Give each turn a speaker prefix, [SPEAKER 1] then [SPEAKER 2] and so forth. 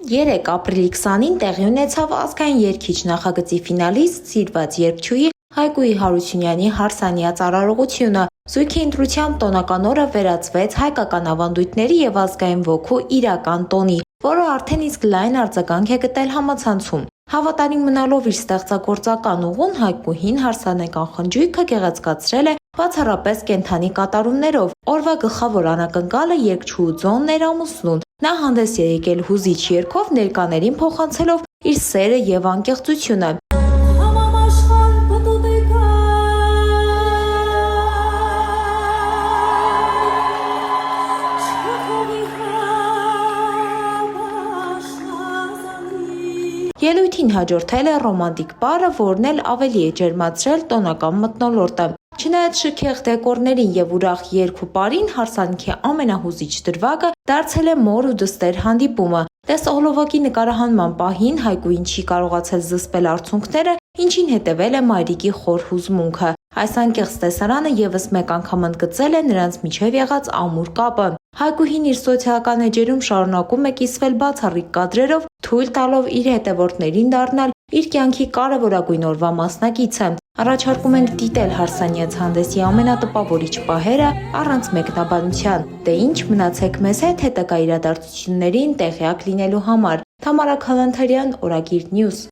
[SPEAKER 1] 3 ապրիլի 20-ին տեղի ունեցավ ազգային երգիչ նախագծի ֆինալիստ սիրված երգչուհի Հայկուի Հարությունյանի հարսանյաց արարողությունը։ Զույգի ընտրությամբ տոնական օրը վերածվեց հայկական ավանդույթների եւ ազգային ոգու իրական տոնի, որը արդեն իսկ լայն արձագանք է գտել համացանցում։ Հավատարիմ մնալով իր ստեղծագործական ուղուն Հայկուհին հարսանեկան խնջույքը գեղեցկացրել է բացառապես կենդանի կատարումներով։ Օրվա գլխավոր անակնկալը երգչուհու ձոնն էր ամուսնուն։ Նա հանդես է եկել հուզիչ երգով, ներկաներին փոխանցելով իր սերը եւ անկեղծությունը։ Ելույթին հաջորդել է ռոմանտիկ պարը, որն էլ ավելի է ջերմացրել տոնական մթնոլորտը։ Չնայած շքեղ դեկորներին եւ ուրախ երգ ու պարին, հարսանիքի ամենահուզիչ դրվագը դարձել է մոր ու դստեր հանդիպումը։ Տեսահոլովակի նկարահանման պահին Հայկուին չի կարողացել զսպել արցունքները, ինչին հետևել է մայրիկի խոր հուզմունքը։ Այս անկեղծ տեսարանը եւս մեկ անգամ ընդգծել է նրանց միջև եղած ամուր կապը։ Հայկուհին իր սոցիալական էջերում շարունակում է կիսվել բացառիկ կադրերով, թույլ տալով իր հետևորդներին դառնալ իր կյանքի կարևորագույն օրվա մասնակիցը։ Առաջարկում ենք դիտել հարսանյաց հանդեսի ամենատպավորիչ պահերը առանց մեկնաբանության։ Դե ինչ, մնացեք մեզ հետ հետագա իրադարձություններին տեղյակ լինելու համար։ Թամարա Քալանթարյան, Օրագիր Նյուզ։